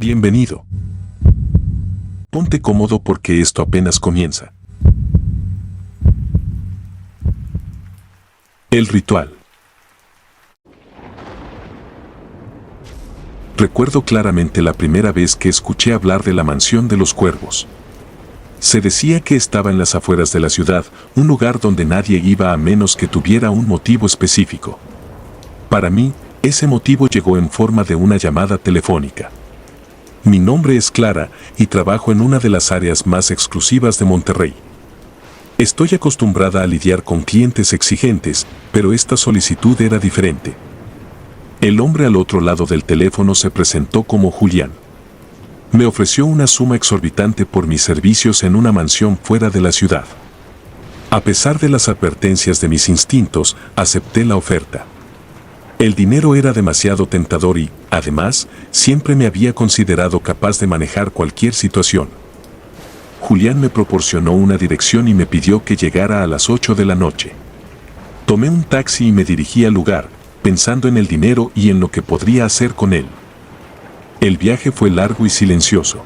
Bienvenido. Ponte cómodo porque esto apenas comienza. El ritual. Recuerdo claramente la primera vez que escuché hablar de la mansión de los cuervos. Se decía que estaba en las afueras de la ciudad, un lugar donde nadie iba a menos que tuviera un motivo específico. Para mí, ese motivo llegó en forma de una llamada telefónica. Mi nombre es Clara y trabajo en una de las áreas más exclusivas de Monterrey. Estoy acostumbrada a lidiar con clientes exigentes, pero esta solicitud era diferente. El hombre al otro lado del teléfono se presentó como Julián. Me ofreció una suma exorbitante por mis servicios en una mansión fuera de la ciudad. A pesar de las advertencias de mis instintos, acepté la oferta. El dinero era demasiado tentador y, además, siempre me había considerado capaz de manejar cualquier situación. Julián me proporcionó una dirección y me pidió que llegara a las 8 de la noche. Tomé un taxi y me dirigí al lugar, pensando en el dinero y en lo que podría hacer con él. El viaje fue largo y silencioso.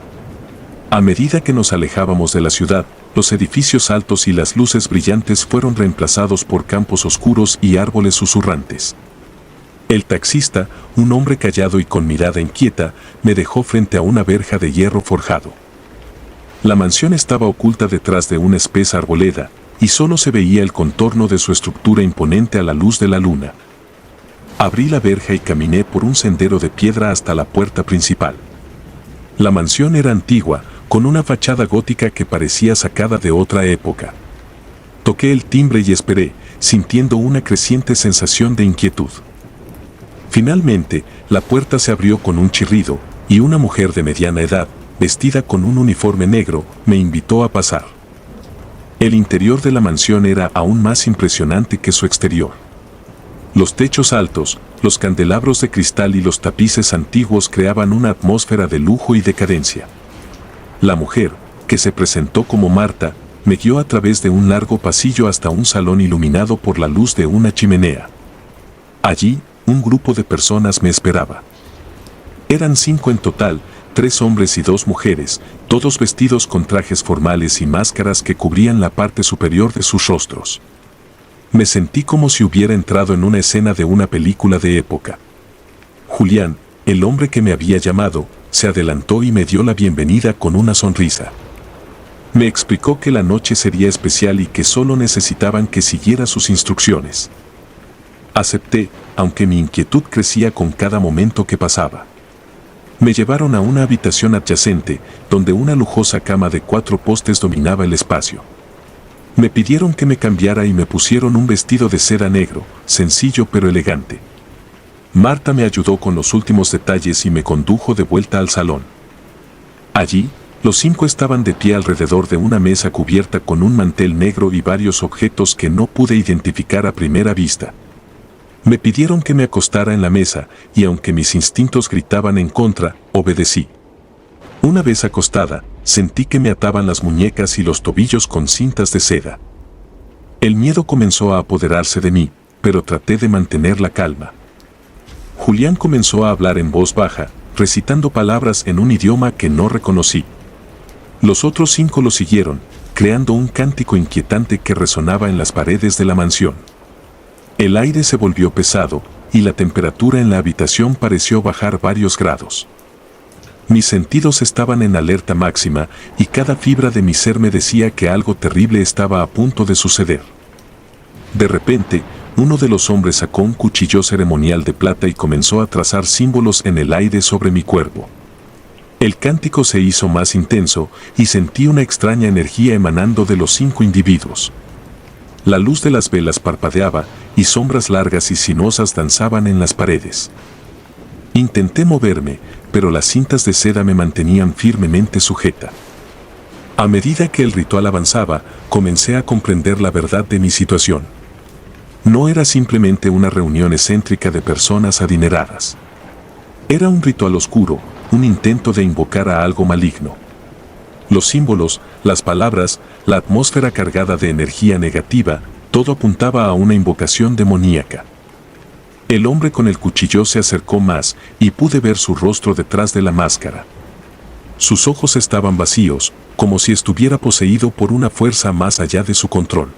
A medida que nos alejábamos de la ciudad, los edificios altos y las luces brillantes fueron reemplazados por campos oscuros y árboles susurrantes. El taxista, un hombre callado y con mirada inquieta, me dejó frente a una verja de hierro forjado. La mansión estaba oculta detrás de una espesa arboleda, y solo se veía el contorno de su estructura imponente a la luz de la luna. Abrí la verja y caminé por un sendero de piedra hasta la puerta principal. La mansión era antigua, con una fachada gótica que parecía sacada de otra época. Toqué el timbre y esperé, sintiendo una creciente sensación de inquietud. Finalmente, la puerta se abrió con un chirrido, y una mujer de mediana edad, vestida con un uniforme negro, me invitó a pasar. El interior de la mansión era aún más impresionante que su exterior. Los techos altos, los candelabros de cristal y los tapices antiguos creaban una atmósfera de lujo y decadencia. La mujer, que se presentó como Marta, me guió a través de un largo pasillo hasta un salón iluminado por la luz de una chimenea. Allí, un grupo de personas me esperaba. Eran 5 en total, 3 hombres y 2 mujeres, todos vestidos con trajes formales y máscaras que cubrían la parte superior de sus rostros. Me sentí como si hubiera entrado en una escena de una película de época. Julián, el hombre que me había llamado, se adelantó y me dio la bienvenida con una sonrisa. Me explicó que la noche sería especial y que solo necesitaban que siguiera sus instrucciones. Acepté, aunque mi inquietud crecía con cada momento que pasaba. Me llevaron a una habitación adyacente, donde una lujosa cama de 4 postes dominaba el espacio. Me pidieron que me cambiara y me pusieron un vestido de seda negro, sencillo pero elegante. Marta me ayudó con los últimos detalles y me condujo de vuelta al salón. Allí, los 5 estaban de pie alrededor de una mesa cubierta con un mantel negro y varios objetos que no pude identificar a primera vista. Me pidieron que me acostara en la mesa, y aunque mis instintos gritaban en contra, obedecí. Una vez acostada, sentí que me ataban las muñecas y los tobillos con cintas de seda. El miedo comenzó a apoderarse de mí, pero traté de mantener la calma. Julián comenzó a hablar en voz baja, recitando palabras en un idioma que no reconocí. Los otros 5 lo siguieron, creando un cántico inquietante que resonaba en las paredes de la mansión. El aire se volvió pesado, y la temperatura en la habitación pareció bajar varios grados. Mis sentidos estaban en alerta máxima, y cada fibra de mi ser me decía que algo terrible estaba a punto de suceder. De repente, uno de los hombres sacó un cuchillo ceremonial de plata y comenzó a trazar símbolos en el aire sobre mi cuerpo. El cántico se hizo más intenso, y sentí una extraña energía emanando de los 5 individuos. La luz de las velas parpadeaba, y sombras largas y sinuosas danzaban en las paredes. Intenté moverme, pero las cintas de seda me mantenían firmemente sujeta. A medida que el ritual avanzaba, comencé a comprender la verdad de mi situación. No era simplemente una reunión excéntrica de personas adineradas. Era un ritual oscuro, un intento de invocar a algo maligno. Los símbolos, las palabras, la atmósfera cargada de energía negativa, todo apuntaba a una invocación demoníaca. El hombre con el cuchillo se acercó más y pude ver su rostro detrás de la máscara. Sus ojos estaban vacíos, como si estuviera poseído por una fuerza más allá de su control.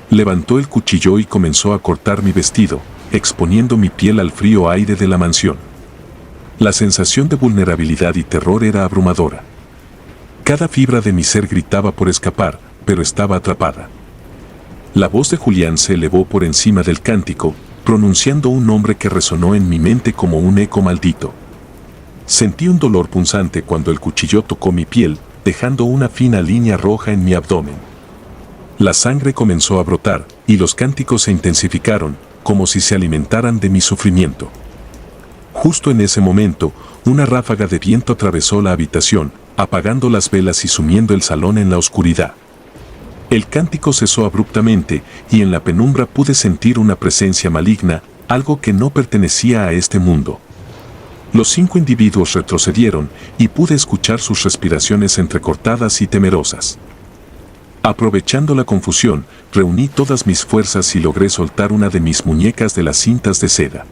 Levantó el cuchillo y comenzó a cortar mi vestido, exponiendo mi piel al frío aire de la mansión. La sensación de vulnerabilidad y terror era abrumadora. Cada fibra de mi ser gritaba por escapar, pero estaba atrapada. La voz de Julián se elevó por encima del cántico, pronunciando un nombre que resonó en mi mente como un eco maldito. Sentí un dolor punzante cuando el cuchillo tocó mi piel, dejando una fina línea roja en mi abdomen. La sangre comenzó a brotar, y los cánticos se intensificaron, como si se alimentaran de mi sufrimiento. Justo en ese momento, una ráfaga de viento atravesó la habitación, apagando las velas y sumiendo el salón en la oscuridad. El cántico cesó abruptamente, y en la penumbra pude sentir una presencia maligna, algo que no pertenecía a este mundo. Los 5 individuos retrocedieron, y pude escuchar sus respiraciones entrecortadas y temerosas. Aprovechando la confusión, reuní todas mis fuerzas y logré soltar una de mis muñecas de las cintas de seda.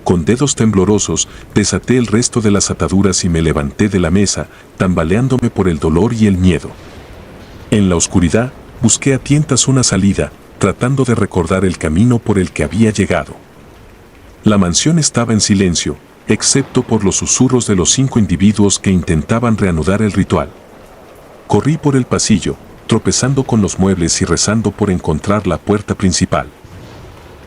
Con dedos temblorosos, desaté el resto de las ataduras y me levanté de la mesa, tambaleándome por el dolor y el miedo. En la oscuridad, busqué a tientas una salida, tratando de recordar el camino por el que había llegado. La mansión estaba en silencio, excepto por los susurros de los 5 individuos que intentaban reanudar el ritual. Corrí por el pasillo, tropezando con los muebles y rezando por encontrar la puerta principal.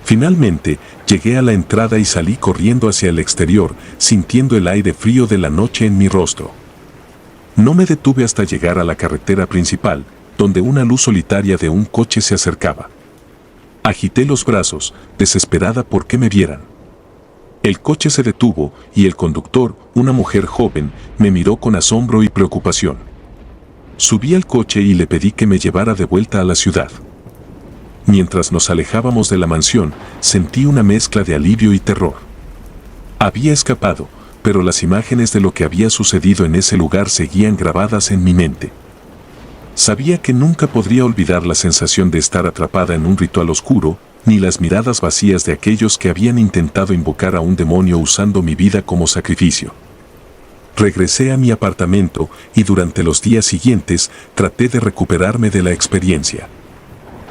Finalmente, llegué a la entrada y salí corriendo hacia el exterior, sintiendo el aire frío de la noche en mi rostro. No me detuve hasta llegar a la carretera principal, donde una luz solitaria de un coche se acercaba. Agité los brazos, desesperada por que me vieran. El coche se detuvo y el conductor, una mujer joven, me miró con asombro y preocupación. Subí al coche y le pedí que me llevara de vuelta a la ciudad. Mientras nos alejábamos de la mansión, sentí una mezcla de alivio y terror. Había escapado, pero las imágenes de lo que había sucedido en ese lugar seguían grabadas en mi mente. Sabía que nunca podría olvidar la sensación de estar atrapada en un ritual oscuro, ni las miradas vacías de aquellos que habían intentado invocar a un demonio usando mi vida como sacrificio. Regresé a mi apartamento y durante los días siguientes traté de recuperarme de la experiencia.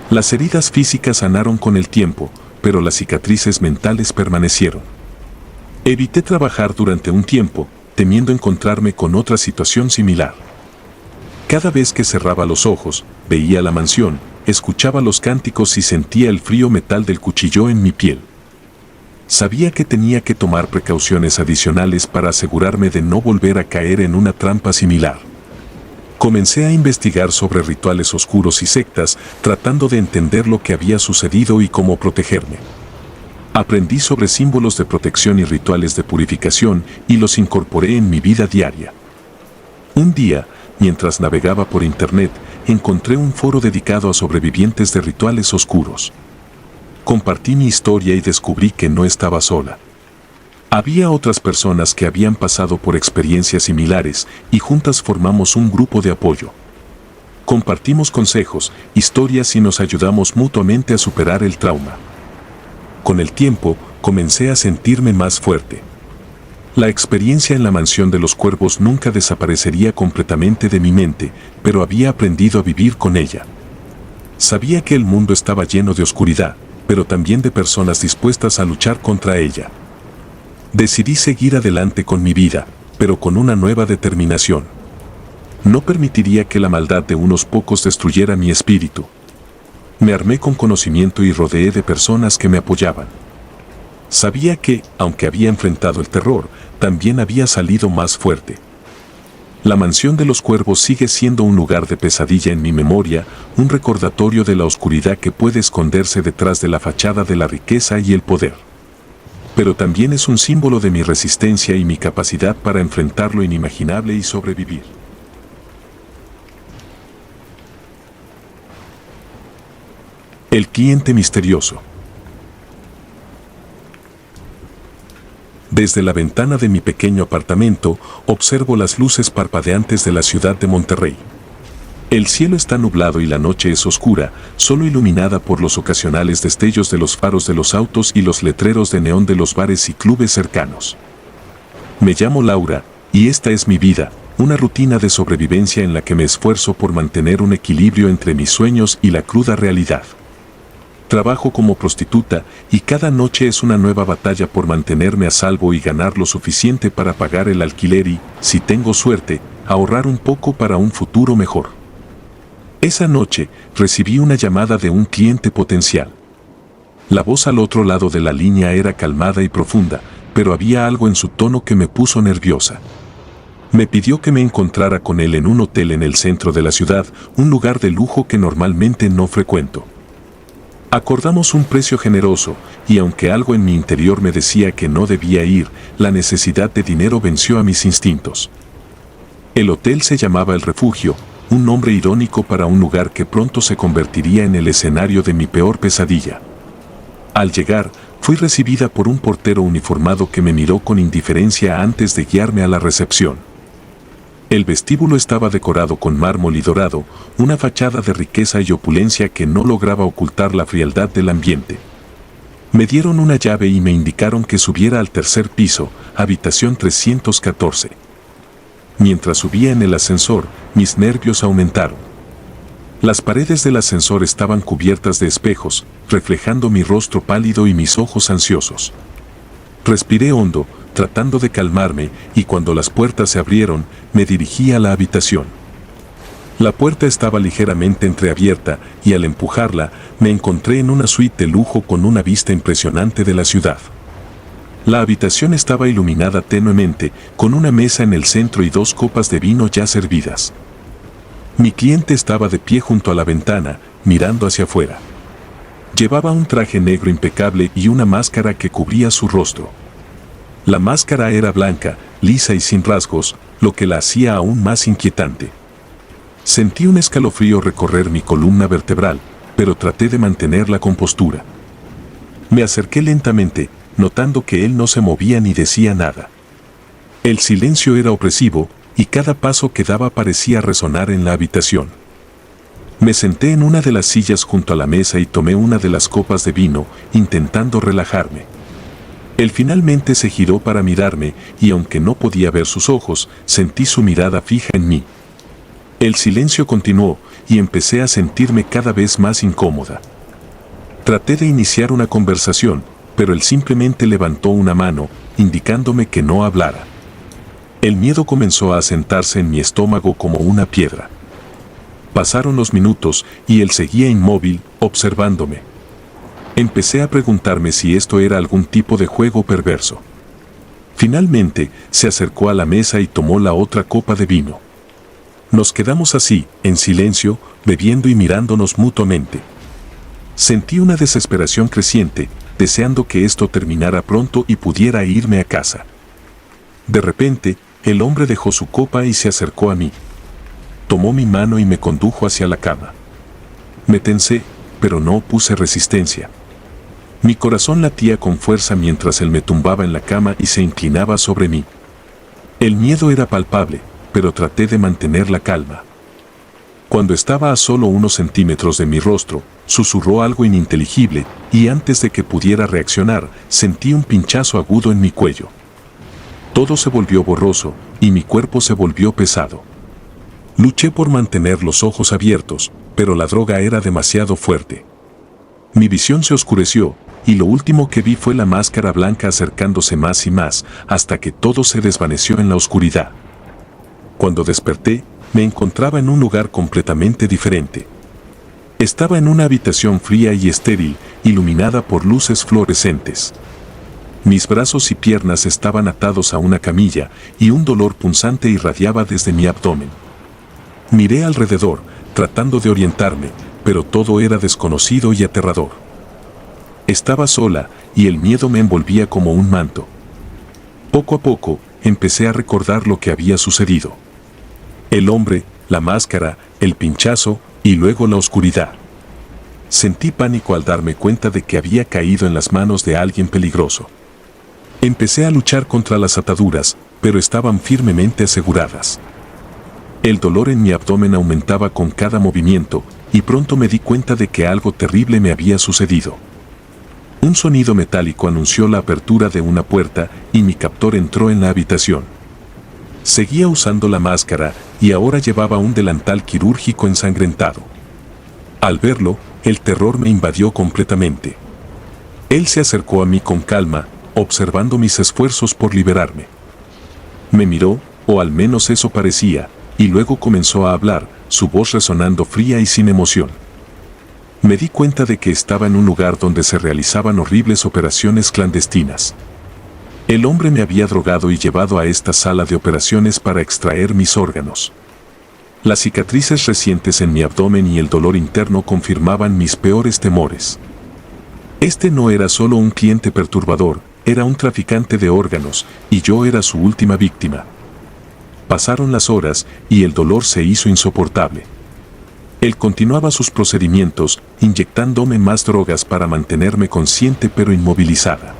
Las heridas físicas sanaron con el tiempo, pero las cicatrices mentales permanecieron. Evité trabajar durante un tiempo, temiendo encontrarme con otra situación similar. Cada vez que cerraba los ojos, veía la mansión, escuchaba los cánticos y sentía el frío metal del cuchillo en mi piel. Sabía que tenía que tomar precauciones adicionales para asegurarme de no volver a caer en una trampa similar. Comencé a investigar sobre rituales oscuros y sectas, tratando de entender lo que había sucedido y cómo protegerme. Aprendí sobre símbolos de protección y rituales de purificación y los incorporé en mi vida diaria. Un día, mientras navegaba por internet, encontré un foro dedicado a sobrevivientes de rituales oscuros. Compartí mi historia y descubrí que no estaba sola. Había otras personas que habían pasado por experiencias similares y juntas formamos un grupo de apoyo. Compartimos consejos, historias y nos ayudamos mutuamente a superar el trauma. Con el tiempo, comencé a sentirme más fuerte. La experiencia en la mansión de los cuervos nunca desaparecería completamente de mi mente, pero había aprendido a vivir con ella. Sabía que el mundo estaba lleno de oscuridad, pero también de personas dispuestas a luchar contra ella. Decidí seguir adelante con mi vida, pero con una nueva determinación. No permitiría que la maldad de unos pocos destruyera mi espíritu. Me armé con conocimiento y rodeé de personas que me apoyaban. Sabía que, aunque había enfrentado el terror, también había salido más fuerte. La mansión de los cuervos sigue siendo un lugar de pesadilla en mi memoria, un recordatorio de la oscuridad que puede esconderse detrás de la fachada de la riqueza y el poder. Pero también es un símbolo de mi resistencia y mi capacidad para enfrentar lo inimaginable y sobrevivir. El cliente misterioso. Desde la ventana de mi pequeño apartamento, observo las luces parpadeantes de la ciudad de Monterrey. El cielo está nublado y la noche es oscura, solo iluminada por los ocasionales destellos de los faros de los autos y los letreros de neón de los bares y clubes cercanos. Me llamo Laura, y esta es mi vida, una rutina de sobrevivencia en la que me esfuerzo por mantener un equilibrio entre mis sueños y la cruda realidad. Trabajo como prostituta y cada noche es una nueva batalla por mantenerme a salvo y ganar lo suficiente para pagar el alquiler y, si tengo suerte, ahorrar un poco para un futuro mejor. Esa noche recibí una llamada de un cliente potencial. La voz al otro lado de la línea era calmada y profunda, pero había algo en su tono que me puso nerviosa. Me pidió que me encontrara con él en un hotel en el centro de la ciudad, un lugar de lujo que normalmente no frecuento. Acordamos un precio generoso, y aunque algo en mi interior me decía que no debía ir, la necesidad de dinero venció a mis instintos. El hotel se llamaba El Refugio, un nombre irónico para un lugar que pronto se convertiría en el escenario de mi peor pesadilla. Al llegar, fui recibida por un portero uniformado que me miró con indiferencia antes de guiarme a la recepción. El vestíbulo estaba decorado con mármol y dorado, una fachada de riqueza y opulencia que no lograba ocultar la frialdad del ambiente. Me dieron una llave y me indicaron que subiera al tercer piso, habitación 314. Mientras subía en el ascensor, mis nervios aumentaron. Las paredes del ascensor estaban cubiertas de espejos, reflejando mi rostro pálido y mis ojos ansiosos. Respiré hondo, tratando de calmarme, y cuando las puertas se abrieron, me dirigí a la habitación. La puerta estaba ligeramente entreabierta, y al empujarla, me encontré en una suite de lujo con una vista impresionante de la ciudad. La habitación estaba iluminada tenuemente, con una mesa en el centro y 2 copas de vino ya servidas. Mi cliente estaba de pie junto a la ventana, mirando hacia afuera. Llevaba un traje negro impecable y una máscara que cubría su rostro. La máscara era blanca, lisa y sin rasgos, lo que la hacía aún más inquietante. Sentí un escalofrío recorrer mi columna vertebral, pero traté de mantener la compostura. Me acerqué lentamente, notando que él no se movía ni decía nada. El silencio era opresivo, y cada paso que daba parecía resonar en la habitación. Me senté en una de las sillas junto a la mesa y tomé una de las copas de vino, intentando relajarme. Él finalmente se giró para mirarme, y aunque no podía ver sus ojos, sentí su mirada fija en mí. El silencio continuó, y empecé a sentirme cada vez más incómoda. Traté de iniciar una conversación, pero él simplemente levantó una mano, indicándome que no hablara. El miedo comenzó a asentarse en mi estómago como una piedra. Pasaron los minutos, y él seguía inmóvil, observándome. Empecé a preguntarme si esto era algún tipo de juego perverso. Finalmente, se acercó a la mesa y tomó la otra copa de vino. Nos quedamos así, en silencio, bebiendo y mirándonos mutuamente. Sentí una desesperación creciente, deseando que esto terminara pronto y pudiera irme a casa. De repente, el hombre dejó su copa y se acercó a mí. Tomó mi mano y me condujo hacia la cama. Me tensé, pero no opuse resistencia. Mi corazón latía con fuerza mientras él me tumbaba en la cama y se inclinaba sobre mí. El miedo era palpable, pero traté de mantener la calma. Cuando estaba a solo unos centímetros de mi rostro, susurró algo ininteligible, y antes de que pudiera reaccionar, sentí un pinchazo agudo en mi cuello. Todo se volvió borroso, y mi cuerpo se volvió pesado. Luché por mantener los ojos abiertos, pero la droga era demasiado fuerte. Mi visión se oscureció, y lo último que vi fue la máscara blanca acercándose más y más, hasta que todo se desvaneció en la oscuridad. Cuando desperté, me encontraba en un lugar completamente diferente. Estaba en una habitación fría y estéril, iluminada por luces fluorescentes. Mis brazos y piernas estaban atados a una camilla, y un dolor punzante irradiaba desde mi abdomen. Miré alrededor, tratando de orientarme, pero todo era desconocido y aterrador. Estaba sola, y el miedo me envolvía como un manto. Poco a poco, empecé a recordar lo que había sucedido. El hombre, la máscara, el pinchazo, y luego la oscuridad. Sentí pánico al darme cuenta de que había caído en las manos de alguien peligroso. Empecé a luchar contra las ataduras, pero estaban firmemente aseguradas. El dolor en mi abdomen aumentaba con cada movimiento, y pronto me di cuenta de que algo terrible me había sucedido. Un sonido metálico anunció la apertura de una puerta, y mi captor entró en la habitación. Seguía usando la máscara y ahora llevaba un delantal quirúrgico ensangrentado. Al verlo, el terror me invadió completamente. Él se acercó a mí con calma, observando mis esfuerzos por liberarme. Me miró, o al menos eso parecía, y luego comenzó a hablar, su voz resonando fría y sin emoción. Me di cuenta de que estaba en un lugar donde se realizaban horribles operaciones clandestinas. El hombre me había drogado y llevado a esta sala de operaciones para extraer mis órganos. Las cicatrices recientes en mi abdomen y el dolor interno confirmaban mis peores temores. Este no era solo un cliente perturbador, era un traficante de órganos, y yo era su última víctima. Pasaron las horas y el dolor se hizo insoportable. Él continuaba sus procedimientos, inyectándome más drogas para mantenerme consciente pero inmovilizada.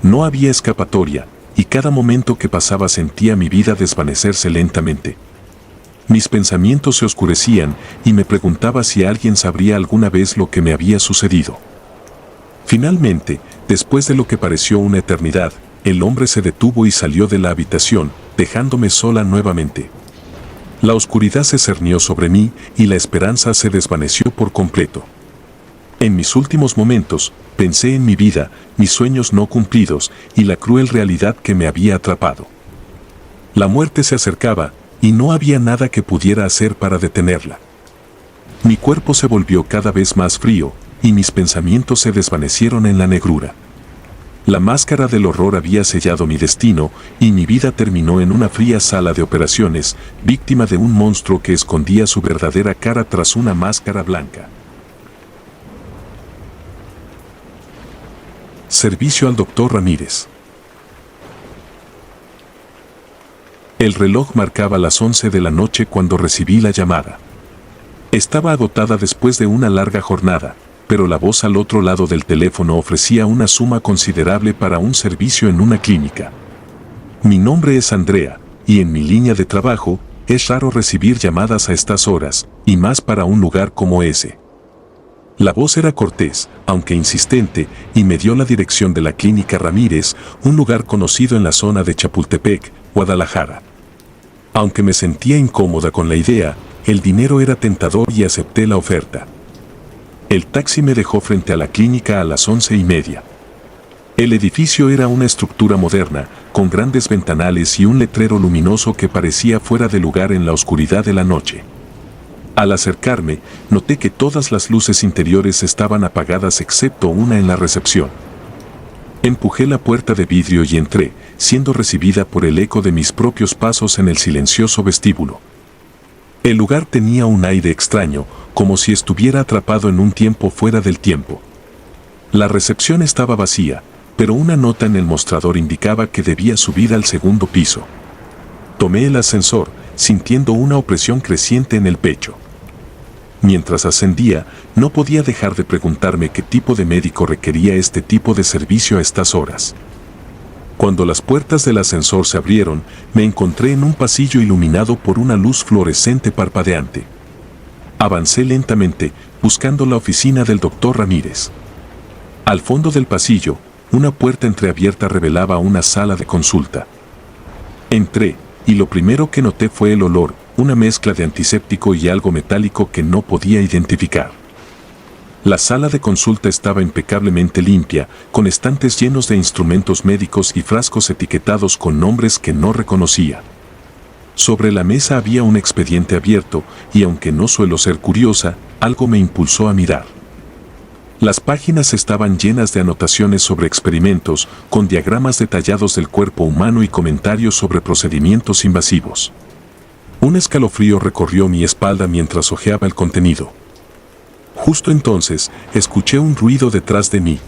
No había escapatoria, y cada momento que pasaba sentía mi vida desvanecerse lentamente. Mis pensamientos se oscurecían y me preguntaba si alguien sabría alguna vez lo que me había sucedido. Finalmente, después de lo que pareció una eternidad, el hombre se detuvo y salió de la habitación, dejándome sola nuevamente. La oscuridad se cernió sobre mí y la esperanza se desvaneció por completo. En mis últimos momentos, pensé en mi vida, mis sueños no cumplidos y la cruel realidad que me había atrapado. La muerte se acercaba y no había nada que pudiera hacer para detenerla. Mi cuerpo se volvió cada vez más frío y mis pensamientos se desvanecieron en la negrura. La máscara del horror había sellado mi destino y mi vida terminó en una fría sala de operaciones, víctima de un monstruo que escondía su verdadera cara tras una máscara blanca. Servicio al Dr. Ramírez. El reloj marcaba las 11 de la noche cuando recibí la llamada. Estaba agotada después de una larga jornada, pero la voz al otro lado del teléfono ofrecía una suma considerable para un servicio en una clínica. Mi nombre es Andrea, y en mi línea de trabajo, es raro recibir llamadas a estas horas, y más para un lugar como ese. La voz era cortés, aunque insistente, y me dio la dirección de la Clínica Ramírez, un lugar conocido en la zona de Chapultepec, Guadalajara. Aunque me sentía incómoda con la idea, el dinero era tentador y acepté la oferta. El taxi me dejó frente a la clínica a las 11:30. El edificio era una estructura moderna, con grandes ventanales y un letrero luminoso que parecía fuera de lugar en la oscuridad de la noche. Al acercarme, noté que todas las luces interiores estaban apagadas excepto una en la recepción. Empujé la puerta de vidrio y entré, siendo recibida por el eco de mis propios pasos en el silencioso vestíbulo. El lugar tenía un aire extraño, como si estuviera atrapado en un tiempo fuera del tiempo. La recepción estaba vacía, pero una nota en el mostrador indicaba que debía subir al segundo piso. Tomé el ascensor, sintiendo una opresión creciente en el pecho. Mientras ascendía, no podía dejar de preguntarme qué tipo de médico requería este tipo de servicio a estas horas. Cuando las puertas del ascensor se abrieron, me encontré en un pasillo iluminado por una luz fluorescente parpadeante. Avancé lentamente, buscando la oficina del Dr. Ramírez. Al fondo del pasillo, una puerta entreabierta revelaba una sala de consulta. Entré, y lo primero que noté fue el olor, una mezcla de antiséptico y algo metálico que no podía identificar. La sala de consulta estaba impecablemente limpia, con estantes llenos de instrumentos médicos y frascos etiquetados con nombres que no reconocía. Sobre la mesa había un expediente abierto, y aunque no suelo ser curiosa, algo me impulsó a mirar. Las páginas estaban llenas de anotaciones sobre experimentos, con diagramas detallados del cuerpo humano y comentarios sobre procedimientos invasivos. Un escalofrío recorrió mi espalda mientras hojeaba el contenido. Justo entonces, escuché un ruido detrás de mí.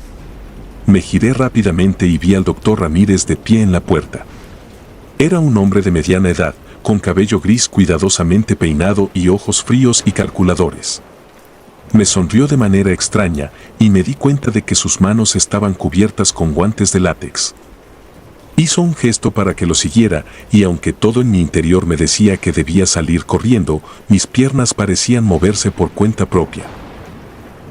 Me giré rápidamente y vi al Dr. Ramírez de pie en la puerta. Era un hombre de mediana edad, con cabello gris cuidadosamente peinado y ojos fríos y calculadores. Me sonrió de manera extraña y me di cuenta de que sus manos estaban cubiertas con guantes de látex. Hizo un gesto para que lo siguiera y aunque todo en mi interior me decía que debía salir corriendo, mis piernas parecían moverse por cuenta propia.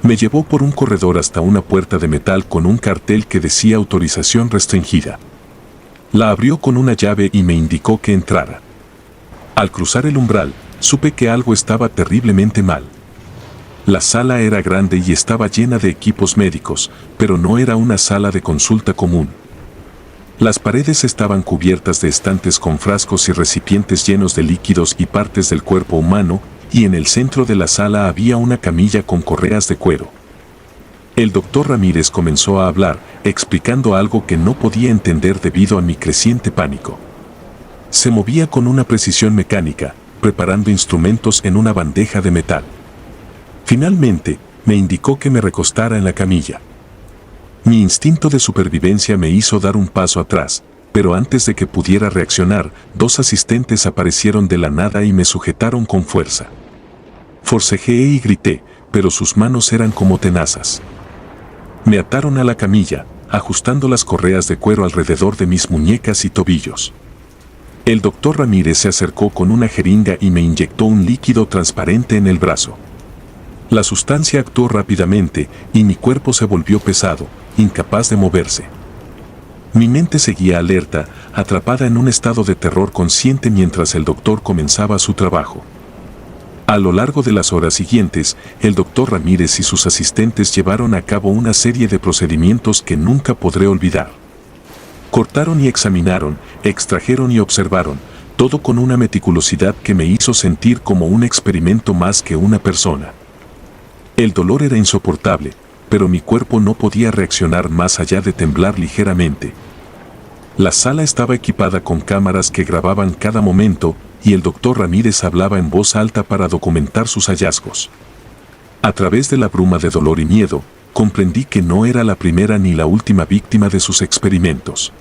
Me llevó por un corredor hasta una puerta de metal con un cartel que decía autorización restringida. La abrió con una llave y me indicó que entrara. Al cruzar el umbral, supe que algo estaba terriblemente mal. La sala era grande y estaba llena de equipos médicos, pero no era una sala de consulta común. Las paredes estaban cubiertas de estantes con frascos y recipientes llenos de líquidos y partes del cuerpo humano, y en el centro de la sala había una camilla con correas de cuero. El doctor Ramírez comenzó a hablar, explicando algo que no podía entender debido a mi creciente pánico. Se movía con una precisión mecánica, preparando instrumentos en una bandeja de metal. Finalmente, me indicó que me recostara en la camilla. Mi instinto de supervivencia me hizo dar un paso atrás, pero antes de que pudiera reaccionar, 2 asistentes aparecieron de la nada y me sujetaron con fuerza. Forcejeé y grité, pero sus manos eran como tenazas. Me ataron a la camilla, ajustando las correas de cuero alrededor de mis muñecas y tobillos. El doctor Ramírez se acercó con una jeringa y me inyectó un líquido transparente en el brazo. La sustancia actuó rápidamente y mi cuerpo se volvió pesado, incapaz de moverse. Mi mente seguía alerta, atrapada en un estado de terror consciente mientras el doctor comenzaba su trabajo. A lo largo de las horas siguientes, el doctor Ramírez y sus asistentes llevaron a cabo una serie de procedimientos que nunca podré olvidar. Cortaron y examinaron, extrajeron y observaron, todo con una meticulosidad que me hizo sentir como un experimento más que una persona. El dolor era insoportable, pero mi cuerpo no podía reaccionar más allá de temblar ligeramente. La sala estaba equipada con cámaras que grababan cada momento, y el doctor Ramírez hablaba en voz alta para documentar sus hallazgos. A través de la bruma de dolor y miedo, comprendí que no era la primera ni la última víctima de sus experimentos.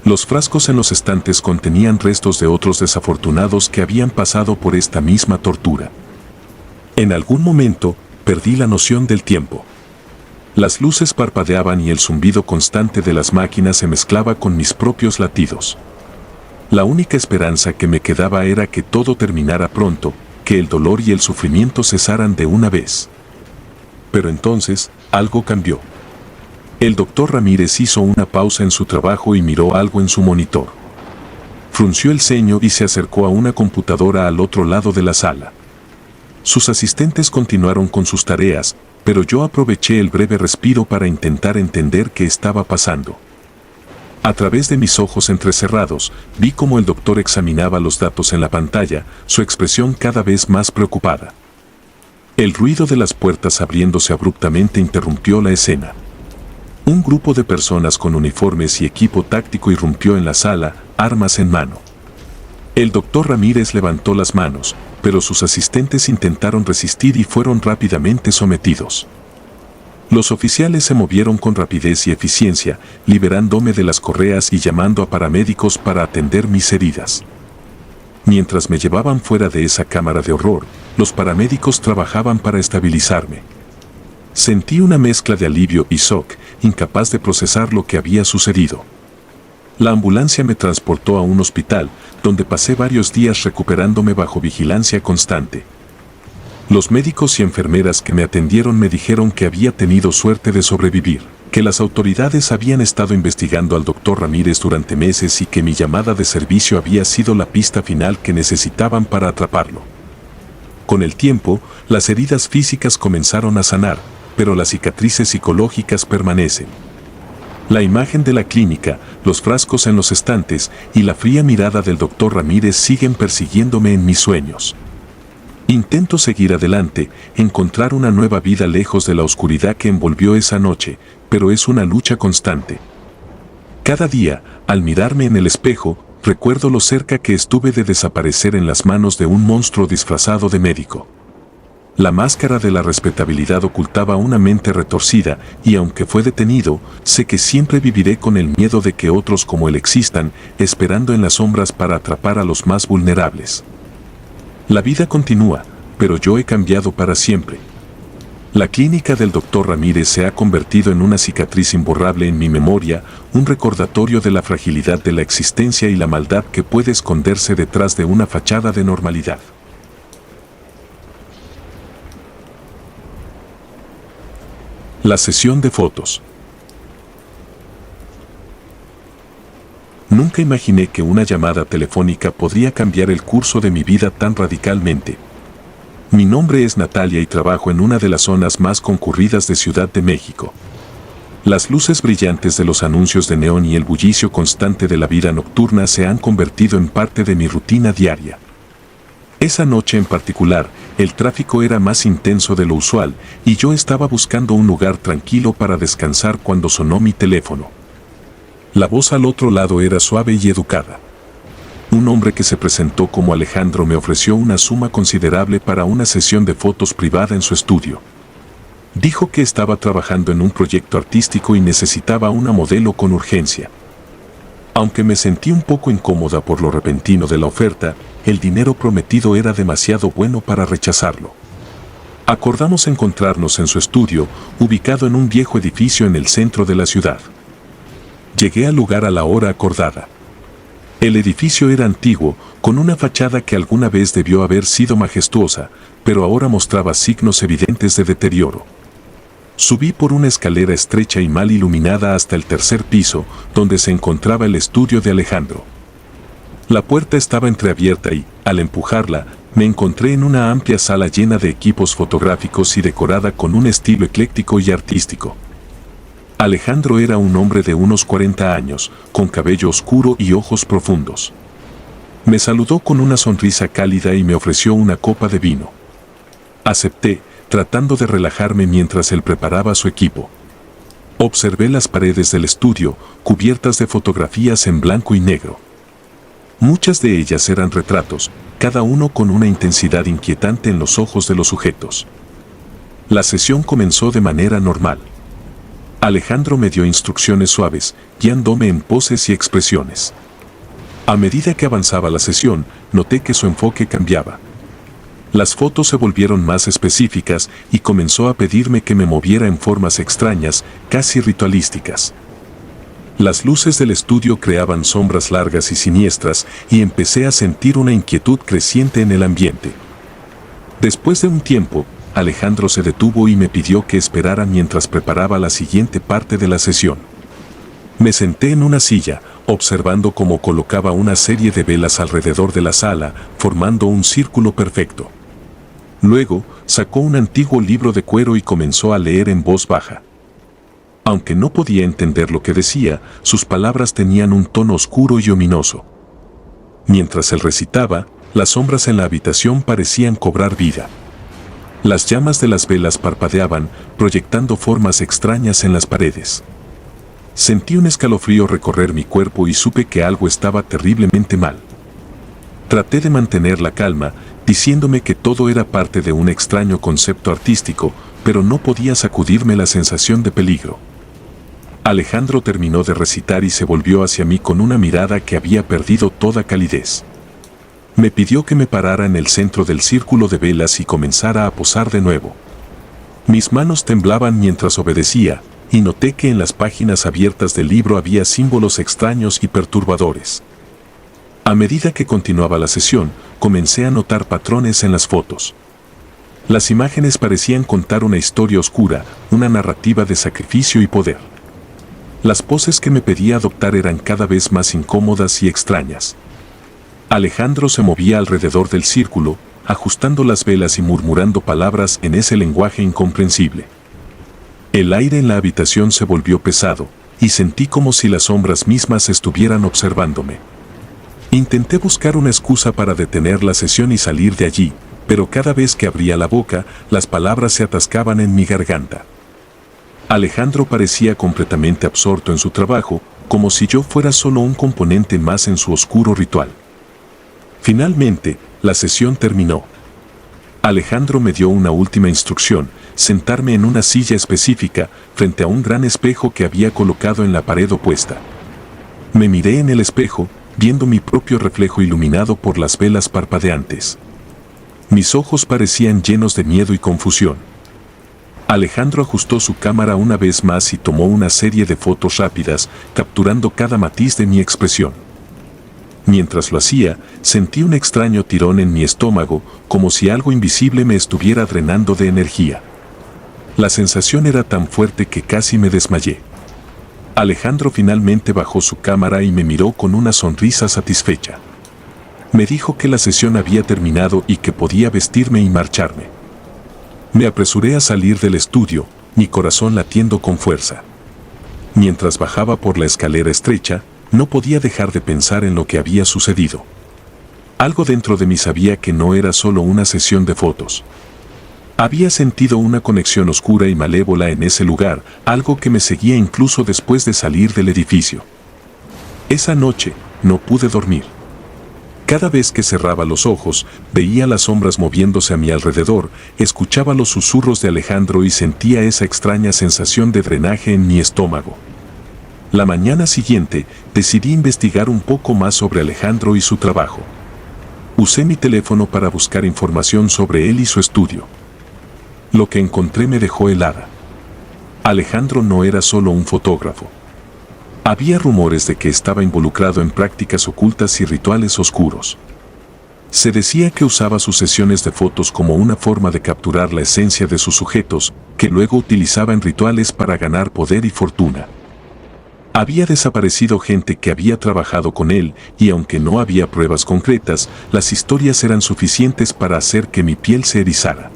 Los frascos en los estantes contenían restos de otros desafortunados que habían pasado por esta misma tortura. En algún momento, perdí la noción del tiempo. Las luces parpadeaban y el zumbido constante de las máquinas se mezclaba con mis propios latidos. La única esperanza que me quedaba era que todo terminara pronto, que el dolor y el sufrimiento cesaran de una vez. Pero entonces, algo cambió. El doctor Ramírez hizo una pausa en su trabajo y miró algo en su monitor. Frunció el ceño y se acercó a una computadora al otro lado de la sala. Sus asistentes continuaron con sus tareas, pero yo aproveché el breve respiro para intentar entender qué estaba pasando. A través de mis ojos entrecerrados, vi cómo el doctor examinaba los datos en la pantalla, su expresión cada vez más preocupada. El ruido de las puertas abriéndose abruptamente interrumpió la escena. Un grupo de personas con uniformes y equipo táctico irrumpió en la sala, armas en mano. El doctor Ramírez levantó las manos, pero sus asistentes intentaron resistir y fueron rápidamente sometidos. Los oficiales se movieron con rapidez y eficiencia, liberándome de las correas y llamando a paramédicos para atender mis heridas. Mientras me llevaban fuera de esa cámara de horror, los paramédicos trabajaban para estabilizarme. Sentí una mezcla de alivio y shock, incapaz de procesar lo que había sucedido. La ambulancia me transportó a un hospital, donde pasé varios días recuperándome bajo vigilancia constante. Los médicos y enfermeras que me atendieron me dijeron que había tenido suerte de sobrevivir, que las autoridades habían estado investigando al doctor Ramírez durante meses y que mi llamada de servicio había sido la pista final que necesitaban para atraparlo. Con el tiempo, las heridas físicas comenzaron a sanar, pero las cicatrices psicológicas permanecen. La imagen de la clínica, los frascos en los estantes y la fría mirada del doctor Ramírez siguen persiguiéndome en mis sueños. Intento seguir adelante, encontrar una nueva vida lejos de la oscuridad que envolvió esa noche, pero es una lucha constante. Cada día, al mirarme en el espejo, recuerdo lo cerca que estuve de desaparecer en las manos de un monstruo disfrazado de médico. La máscara de la respetabilidad ocultaba una mente retorcida, y aunque fue detenido, sé que siempre viviré con el miedo de que otros como él existan, esperando en las sombras para atrapar a los más vulnerables. La vida continúa, pero yo he cambiado para siempre. La clínica del doctor Ramírez se ha convertido en una cicatriz imborrable en mi memoria, un recordatorio de la fragilidad de la existencia y la maldad que puede esconderse detrás de una fachada de normalidad. La sesión de fotos. Nunca imaginé que una llamada telefónica podría cambiar el curso de mi vida tan radicalmente. Mi nombre es Natalia y trabajo en una de las zonas más concurridas de Ciudad de México. Las luces brillantes de los anuncios de neón y el bullicio constante de la vida nocturna se han convertido en parte de mi rutina diaria. Esa noche en particular, el tráfico era más intenso de lo usual y yo estaba buscando un lugar tranquilo para descansar cuando sonó mi teléfono. La voz al otro lado era suave y educada. Un hombre que se presentó como Alejandro me ofreció una suma considerable para una sesión de fotos privada en su estudio. Dijo que estaba trabajando en un proyecto artístico y necesitaba una modelo con urgencia. Aunque me sentí un poco incómoda por lo repentino de la oferta, el dinero prometido era demasiado bueno para rechazarlo. Acordamos encontrarnos en su estudio, ubicado en un viejo edificio en el centro de la ciudad. Llegué al lugar a la hora acordada. El edificio era antiguo, con una fachada que alguna vez debió haber sido majestuosa, pero ahora mostraba signos evidentes de deterioro. Subí por una escalera estrecha y mal iluminada hasta el tercer piso, donde se encontraba el estudio de Alejandro. La puerta estaba entreabierta y, al empujarla, me encontré en una amplia sala llena de equipos fotográficos y decorada con un estilo ecléctico y artístico. Alejandro era un hombre de unos 40 años, con cabello oscuro y ojos profundos. Me saludó con una sonrisa cálida y me ofreció una copa de vino. Acepté, tratando de relajarme mientras él preparaba su equipo. Observé las paredes del estudio, cubiertas de fotografías en blanco y negro. Muchas de ellas eran retratos, cada uno con una intensidad inquietante en los ojos de los sujetos. La sesión comenzó de manera normal. Alejandro me dio instrucciones suaves, guiándome en poses y expresiones. A medida que avanzaba la sesión, noté que su enfoque cambiaba. Las fotos se volvieron más específicas y comenzó a pedirme que me moviera en formas extrañas, casi ritualísticas. Las luces del estudio creaban sombras largas y siniestras y empecé a sentir una inquietud creciente en el ambiente. Después de un tiempo, Alejandro se detuvo y me pidió que esperara mientras preparaba la siguiente parte de la sesión. Me senté en una silla, observando cómo colocaba una serie de velas alrededor de la sala, formando un círculo perfecto. Luego, sacó un antiguo libro de cuero y comenzó a leer en voz baja. Aunque no podía entender lo que decía, sus palabras tenían un tono oscuro y ominoso. Mientras él recitaba, las sombras en la habitación parecían cobrar vida. Las llamas de las velas parpadeaban, proyectando formas extrañas en las paredes. Sentí un escalofrío recorrer mi cuerpo y supe que algo estaba terriblemente mal. Traté de mantener la calma, diciéndome que todo era parte de un extraño concepto artístico, pero no podía sacudirme la sensación de peligro. Alejandro terminó de recitar y se volvió hacia mí con una mirada que había perdido toda calidez. Me pidió que me parara en el centro del círculo de velas y comenzara a posar de nuevo. Mis manos temblaban mientras obedecía, y noté que en las páginas abiertas del libro había símbolos extraños y perturbadores. A medida que continuaba la sesión, comencé a notar patrones en las fotos. Las imágenes parecían contar una historia oscura, una narrativa de sacrificio y poder. Las poses que me pedía adoptar eran cada vez más incómodas y extrañas. Alejandro se movía alrededor del círculo, ajustando las velas y murmurando palabras en ese lenguaje incomprensible. El aire en la habitación se volvió pesado, y sentí como si las sombras mismas estuvieran observándome. Intenté buscar una excusa para detener la sesión y salir de allí, pero cada vez que abría la boca, las palabras se atascaban en mi garganta. Alejandro parecía completamente absorto en su trabajo, como si yo fuera solo un componente más en su oscuro ritual. Finalmente, la sesión terminó. Alejandro me dio una última instrucción: sentarme en una silla específica, frente a un gran espejo que había colocado en la pared opuesta. Me miré en el espejo, viendo mi propio reflejo iluminado por las velas parpadeantes. Mis ojos parecían llenos de miedo y confusión. Alejandro ajustó su cámara una vez más y tomó una serie de fotos rápidas, capturando cada matiz de mi expresión. Mientras lo hacía, sentí un extraño tirón en mi estómago, como si algo invisible me estuviera drenando de energía. La sensación era tan fuerte que casi me desmayé. Alejandro finalmente bajó su cámara y me miró con una sonrisa satisfecha. Me dijo que la sesión había terminado y que podía vestirme y marcharme. Me apresuré a salir del estudio, mi corazón latiendo con fuerza. Mientras bajaba por la escalera estrecha, no podía dejar de pensar en lo que había sucedido. Algo dentro de mí sabía que no era solo una sesión de fotos. Había sentido una conexión oscura y malévola en ese lugar, algo que me seguía incluso después de salir del edificio. Esa noche, no pude dormir. Cada vez que cerraba los ojos, veía las sombras moviéndose a mi alrededor, escuchaba los susurros de Alejandro y sentía esa extraña sensación de drenaje en mi estómago. La mañana siguiente, decidí investigar un poco más sobre Alejandro y su trabajo. Usé mi teléfono para buscar información sobre él y su estudio. Lo que encontré me dejó helada. Alejandro no era solo un fotógrafo. Había rumores de que estaba involucrado en prácticas ocultas y rituales oscuros. Se decía que usaba sus sesiones de fotos como una forma de capturar la esencia de sus sujetos, que luego utilizaba en rituales para ganar poder y fortuna. Había desaparecido gente que había trabajado con él, y aunque no había pruebas concretas, las historias eran suficientes para hacer que mi piel se erizara.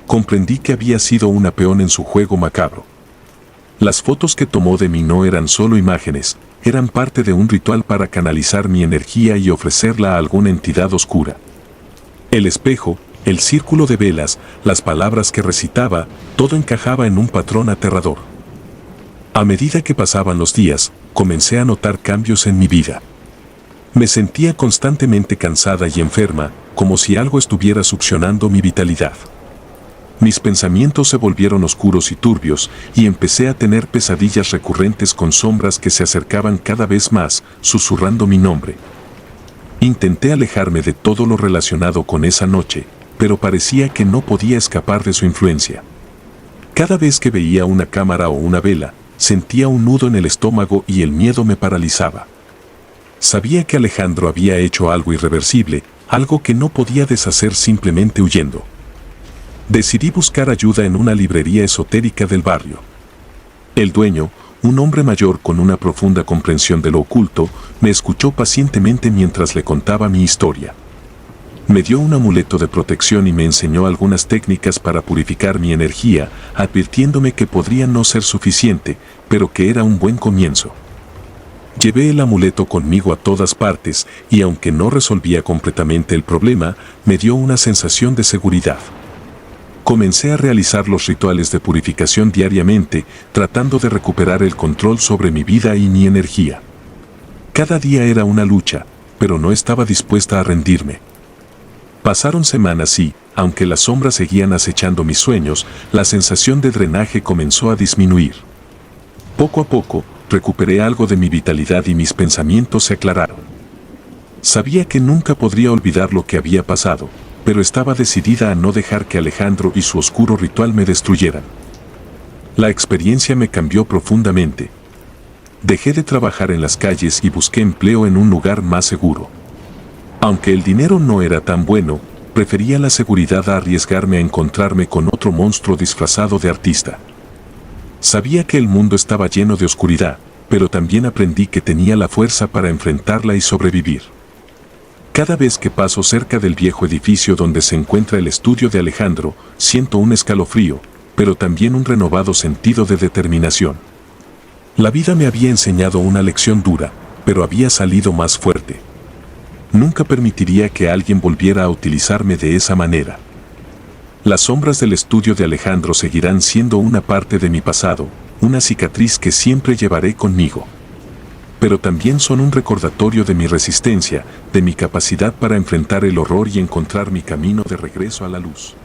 Comprendí que había sido una peón en su juego macabro. Las fotos que tomó de mí no eran solo imágenes, eran parte de un ritual para canalizar mi energía y ofrecerla a alguna entidad oscura. El espejo, el círculo de velas, las palabras que recitaba, todo encajaba en un patrón aterrador. A medida que pasaban los días, comencé a notar cambios en mi vida. Me sentía constantemente cansada y enferma, como si algo estuviera succionando mi vitalidad. Mis pensamientos se volvieron oscuros y turbios, y empecé a tener pesadillas recurrentes con sombras que se acercaban cada vez más, susurrando mi nombre. Intenté alejarme de todo lo relacionado con esa noche, pero parecía que no podía escapar de su influencia. Cada vez que veía una cámara o una vela, sentía un nudo en el estómago y el miedo me paralizaba. Sabía que Alejandro había hecho algo irreversible, algo que no podía deshacer simplemente huyendo. Decidí buscar ayuda en una librería esotérica del barrio. El dueño, un hombre mayor con una profunda comprensión de lo oculto, me escuchó pacientemente mientras le contaba mi historia. Me dio un amuleto de protección y me enseñó algunas técnicas para purificar mi energía, advirtiéndome que podría no ser suficiente, pero que era un buen comienzo. Llevé el amuleto conmigo a todas partes y aunque no resolvía completamente el problema, me dio una sensación de seguridad. Comencé a realizar los rituales de purificación diariamente, tratando de recuperar el control sobre mi vida y mi energía. Cada día era una lucha, pero no estaba dispuesta a rendirme. Pasaron semanas y, aunque las sombras seguían acechando mis sueños, la sensación de drenaje comenzó a disminuir. Poco a poco, recuperé algo de mi vitalidad y mis pensamientos se aclararon. Sabía que nunca podría olvidar lo que había pasado, pero estaba decidida a no dejar que Alejandro y su oscuro ritual me destruyeran. La experiencia me cambió profundamente. Dejé de trabajar en las calles y busqué empleo en un lugar más seguro. Aunque el dinero no era tan bueno, prefería la seguridad a arriesgarme a encontrarme con otro monstruo disfrazado de artista. Sabía que el mundo estaba lleno de oscuridad, pero también aprendí que tenía la fuerza para enfrentarla y sobrevivir. Cada vez que paso cerca del viejo edificio donde se encuentra el estudio de Alejandro, siento un escalofrío, pero también un renovado sentido de determinación. La vida me había enseñado una lección dura, pero había salido más fuerte. Nunca permitiría que alguien volviera a utilizarme de esa manera. Las sombras del estudio de Alejandro seguirán siendo una parte de mi pasado, una cicatriz que siempre llevaré conmigo. Pero también son un recordatorio de mi resistencia, de mi capacidad para enfrentar el horror y encontrar mi camino de regreso a la luz.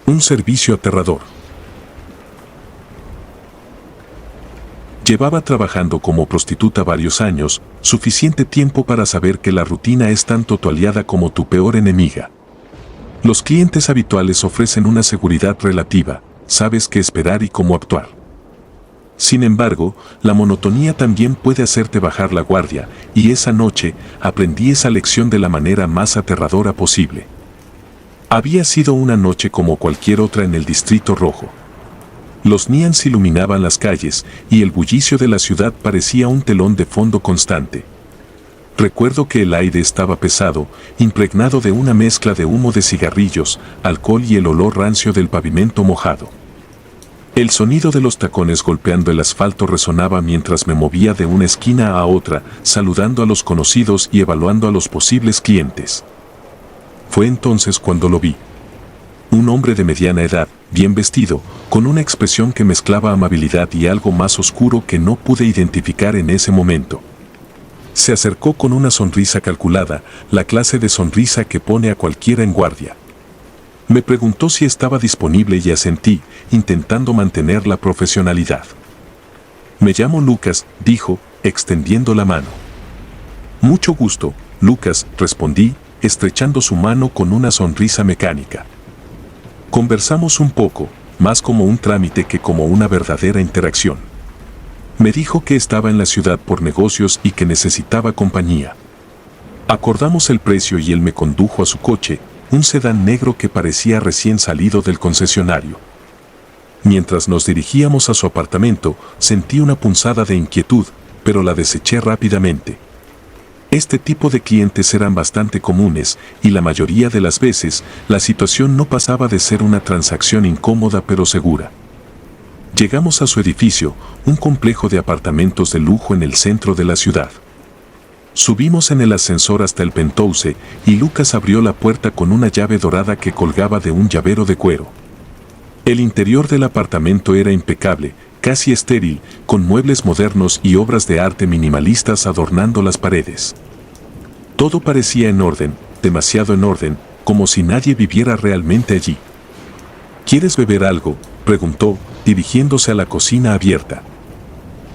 Un servicio aterrador. Llevaba trabajando como prostituta varios años, suficiente tiempo para saber que la rutina es tanto tu aliada como tu peor enemiga. Los clientes habituales ofrecen una seguridad relativa, sabes qué esperar y cómo actuar. Sin embargo, la monotonía también puede hacerte bajar la guardia, y esa noche aprendí esa lección de la manera más aterradora posible. Había sido una noche como cualquier otra en el Distrito Rojo. Los neons iluminaban las calles y el bullicio de la ciudad parecía un telón de fondo constante. Recuerdo que el aire estaba pesado, impregnado de una mezcla de humo de cigarrillos, alcohol y el olor rancio del pavimento mojado. El sonido de los tacones golpeando el asfalto resonaba mientras me movía de una esquina a otra, saludando a los conocidos y evaluando a los posibles clientes. Fue entonces cuando lo vi. Un hombre de mediana edad, bien vestido, con una expresión que mezclaba amabilidad y algo más oscuro que no pude identificar en ese momento. Se acercó con una sonrisa calculada, la clase de sonrisa que pone a cualquiera en guardia. Me preguntó si estaba disponible y asentí, intentando mantener la profesionalidad. Me llamo Lucas, dijo, extendiendo la mano. Mucho gusto, Lucas, respondí, estrechando su mano con una sonrisa mecánica. Conversamos un poco, más como un trámite que como una verdadera interacción. Me dijo que estaba en la ciudad por negocios y que necesitaba compañía. Acordamos el precio y él me condujo a su coche, un sedán negro que parecía recién salido del concesionario. Mientras nos dirigíamos a su apartamento, sentí una punzada de inquietud, pero la deseché rápidamente. Este tipo de clientes eran bastante comunes y la mayoría de las veces la situación no pasaba de ser una transacción incómoda pero segura. Llegamos a su edificio, un complejo de apartamentos de lujo en el centro de la ciudad. Subimos en el ascensor hasta el penthouse y Lucas abrió la puerta con una llave dorada que colgaba de un llavero de cuero. El interior del apartamento era impecable, casi estéril, con muebles modernos y obras de arte minimalistas adornando las paredes. Todo parecía en orden, demasiado en orden, como si nadie viviera realmente allí. ¿Quieres beber algo?, preguntó, dirigiéndose a la cocina abierta.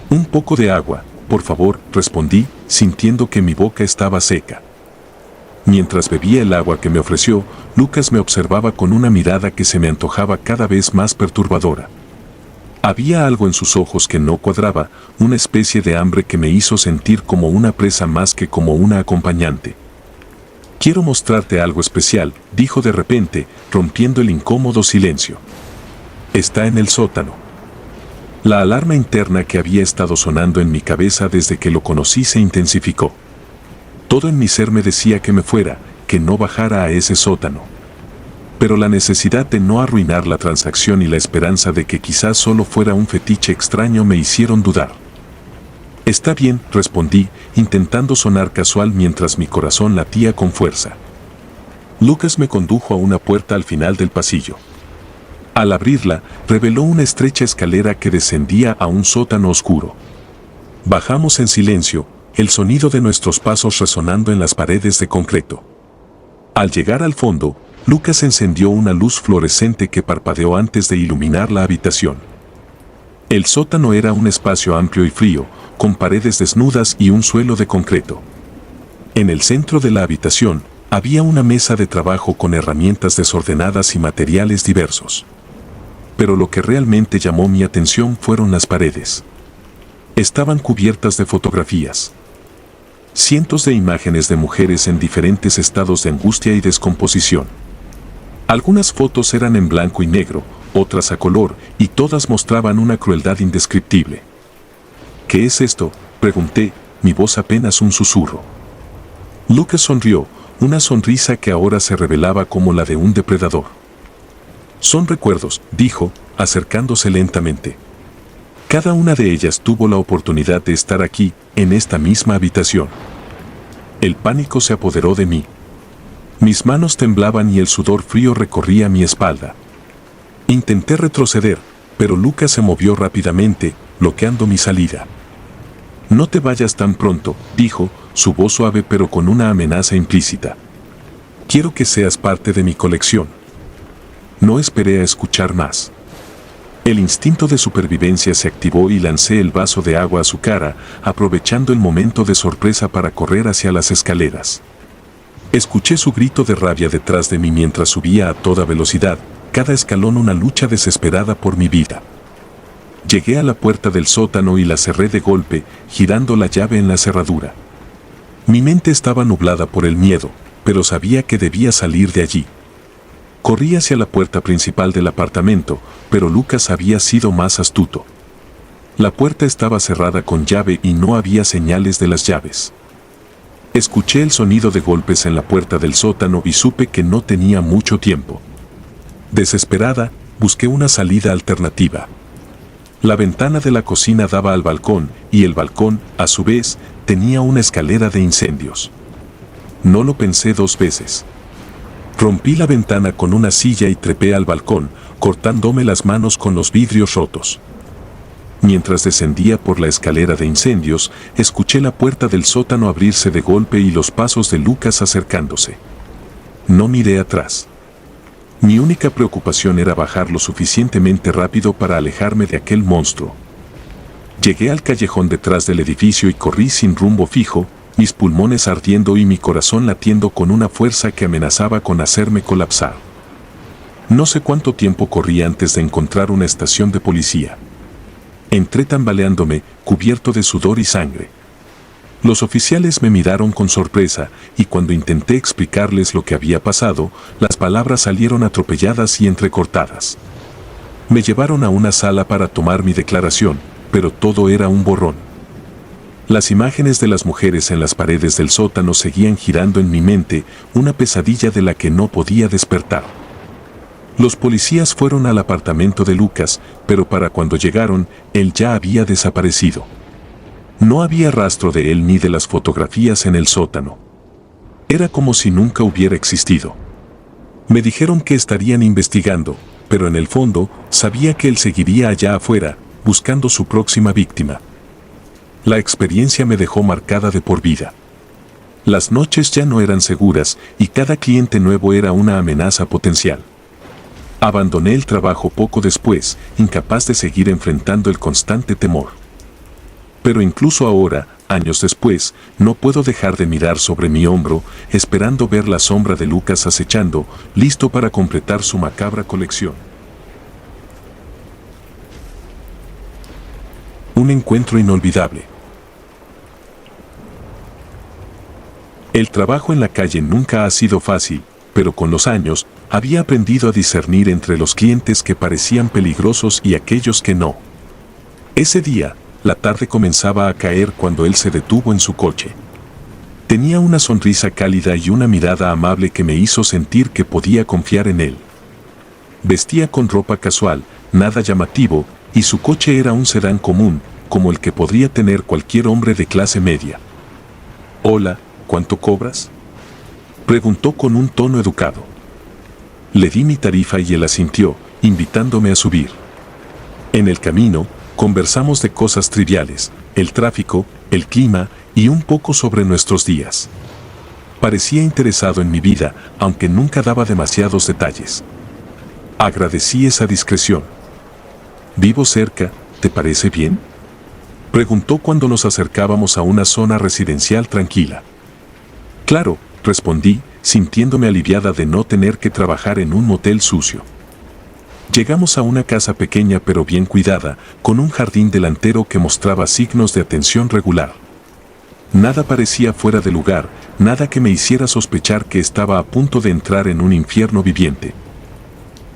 Un poco de agua, por favor, respondí, sintiendo que mi boca estaba seca. Mientras bebía el agua que me ofreció, Lucas me observaba con una mirada que se me antojaba cada vez más perturbadora. Había algo en sus ojos que no cuadraba, una especie de hambre que me hizo sentir como una presa más que como una acompañante. Quiero mostrarte algo especial, dijo de repente, rompiendo el incómodo silencio. Está en el sótano. La alarma interna que había estado sonando en mi cabeza desde que lo conocí se intensificó. Todo en mi ser me decía que me fuera, que no bajara a ese sótano. Pero la necesidad de no arruinar la transacción y la esperanza de que quizás solo fuera un fetiche extraño me hicieron dudar. Está bien, respondí, intentando sonar casual mientras mi corazón latía con fuerza. Lucas me condujo a una puerta al final del pasillo. Al abrirla, reveló una estrecha escalera que descendía a un sótano oscuro. Bajamos en silencio, el sonido de nuestros pasos resonando en las paredes de concreto. Al llegar al fondo, Lucas encendió una luz fluorescente que parpadeó antes de iluminar la habitación. El sótano era un espacio amplio y frío, con paredes desnudas y un suelo de concreto. En el centro de la habitación, había una mesa de trabajo con herramientas desordenadas y materiales diversos. Pero lo que realmente llamó mi atención fueron las paredes. Estaban cubiertas de fotografías. Cientos de imágenes de mujeres en diferentes estados de angustia y descomposición. Algunas fotos eran en blanco y negro, otras a color, y todas mostraban una crueldad indescriptible. ¿Qué es esto?, pregunté, mi voz apenas un susurro. Lucas sonrió, una sonrisa que ahora se revelaba como la de un depredador. Son recuerdos, dijo, acercándose lentamente. Cada una de ellas tuvo la oportunidad de estar aquí, en esta misma habitación. El pánico se apoderó de mí. Mis manos temblaban y el sudor frío recorría mi espalda. Intenté retroceder, pero Lucas se movió rápidamente, bloqueando mi salida. No te vayas tan pronto, dijo, su voz suave pero con una amenaza implícita. Quiero que seas parte de mi colección. No esperé a escuchar más. El instinto de supervivencia se activó y lancé el vaso de agua a su cara, aprovechando el momento de sorpresa para correr hacia las escaleras. Escuché su grito de rabia detrás de mí mientras subía a toda velocidad, cada escalón una lucha desesperada por mi vida. Llegué a la puerta del sótano y la cerré de golpe, girando la llave en la cerradura. Mi mente estaba nublada por el miedo, pero sabía que debía salir de allí. Corrí hacia la puerta principal del apartamento, pero Lucas había sido más astuto. La puerta estaba cerrada con llave y no había señales de las llaves. Escuché el sonido de golpes en la puerta del sótano y supe que no tenía mucho tiempo. Desesperada, busqué una salida alternativa. La ventana de la cocina daba al balcón y el balcón, a su vez, tenía una escalera de incendios. No lo pensé dos veces. Rompí la ventana con una silla y trepé al balcón, cortándome las manos con los vidrios rotos. Mientras descendía por la escalera de incendios, escuché la puerta del sótano abrirse de golpe y los pasos de Lucas acercándose. No miré atrás. Mi única preocupación era bajar lo suficientemente rápido para alejarme de aquel monstruo. Llegué al callejón detrás del edificio y corrí sin rumbo fijo, mis pulmones ardiendo y mi corazón latiendo con una fuerza que amenazaba con hacerme colapsar. No sé cuánto tiempo corrí antes de encontrar una estación de policía. Entré tambaleándome, cubierto de sudor y sangre. Los oficiales me miraron con sorpresa y cuando intenté explicarles lo que había pasado, las palabras salieron atropelladas y entrecortadas. Me llevaron a una sala para tomar mi declaración, pero todo era un borrón. Las imágenes de las mujeres en las paredes del sótano seguían girando en mi mente, una pesadilla de la que no podía despertar. Los policías fueron al apartamento de Lucas, pero para cuando llegaron, él ya había desaparecido. No había rastro de él ni de las fotografías en el sótano. Era como si nunca hubiera existido. Me dijeron que estarían investigando, pero en el fondo sabía que él seguiría allá afuera, buscando su próxima víctima. La experiencia me dejó marcada de por vida. Las noches ya no eran seguras y cada cliente nuevo era una amenaza potencial. Abandoné el trabajo poco después, incapaz de seguir enfrentando el constante temor. Pero incluso ahora, años después, no puedo dejar de mirar sobre mi hombro, esperando ver la sombra de Lucas acechando, listo para completar su macabra colección. Un encuentro inolvidable. El trabajo en la calle nunca ha sido fácil, pero con los años, había aprendido a discernir entre los clientes que parecían peligrosos y aquellos que no. Ese día, la tarde comenzaba a caer cuando él se detuvo en su coche. Tenía una sonrisa cálida y una mirada amable que me hizo sentir que podía confiar en él. Vestía con ropa casual, nada llamativo, y su coche era un sedán común, como el que podría tener cualquier hombre de clase media. «Hola, ¿cuánto cobras?», preguntó con un tono educado. Le di mi tarifa y él asintió, invitándome a subir. En el camino, conversamos de cosas triviales, el tráfico, el clima y un poco sobre nuestros días. Parecía interesado en mi vida, aunque nunca daba demasiados detalles. Agradecí esa discreción. «Vivo cerca, ¿te parece bien?», preguntó cuando nos acercábamos a una zona residencial tranquila. «Claro», respondí, sintiéndome aliviada de no tener que trabajar en un motel sucio. Llegamos a una casa pequeña pero bien cuidada, con un jardín delantero que mostraba signos de atención regular. Nada parecía fuera de lugar, nada que me hiciera sospechar que estaba a punto de entrar en un infierno viviente.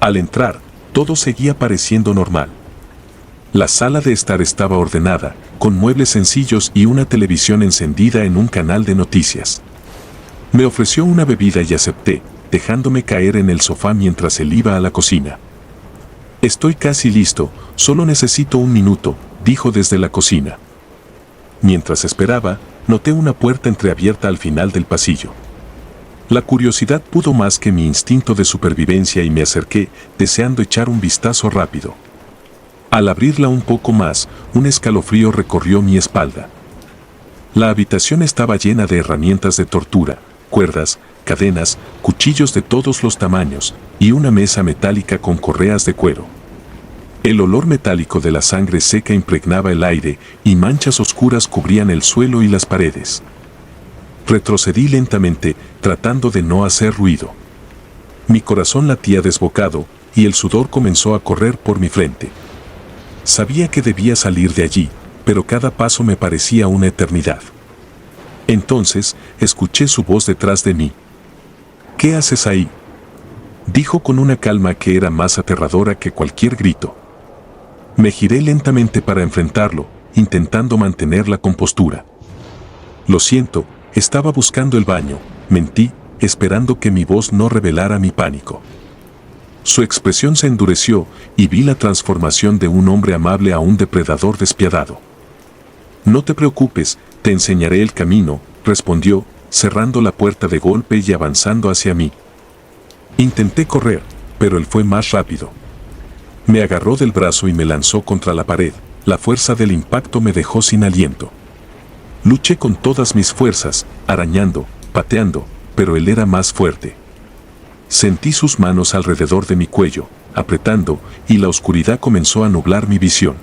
Al entrar, todo seguía pareciendo normal. La sala de estar estaba ordenada, con muebles sencillos y una televisión encendida en un canal de noticias. Me ofreció una bebida y acepté, dejándome caer en el sofá mientras él iba a la cocina. «Estoy casi listo, solo necesito un minuto», dijo desde la cocina. Mientras esperaba, noté una puerta entreabierta al final del pasillo. La curiosidad pudo más que mi instinto de supervivencia y me acerqué, deseando echar un vistazo rápido. Al abrirla un poco más, un escalofrío recorrió mi espalda. La habitación estaba llena de herramientas de tortura, cuerdas, cadenas, cuchillos de todos los tamaños y una mesa metálica con correas de cuero. El olor metálico de la sangre seca impregnaba el aire y manchas oscuras cubrían el suelo y las paredes. Retrocedí lentamente, tratando de no hacer ruido. Mi corazón latía desbocado y el sudor comenzó a correr por mi frente. Sabía que debía salir de allí, pero cada paso me parecía una eternidad. Entonces, escuché su voz detrás de mí. «¿Qué haces ahí?», dijo con una calma que era más aterradora que cualquier grito. Me giré lentamente para enfrentarlo, intentando mantener la compostura. Lo siento, estaba buscando el baño, mentí, esperando que mi voz no revelara mi pánico. Su expresión se endureció y vi la transformación de un hombre amable a un depredador despiadado. No te preocupes, te enseñaré el camino, respondió, cerrando la puerta de golpe y avanzando hacia mí. Intenté correr, pero él fue más rápido. Me agarró del brazo y me lanzó contra la pared. La fuerza del impacto me dejó sin aliento. Luché con todas mis fuerzas, arañando, pateando, pero él era más fuerte. Sentí sus manos alrededor de mi cuello, apretando, y la oscuridad comenzó a nublar mi visión.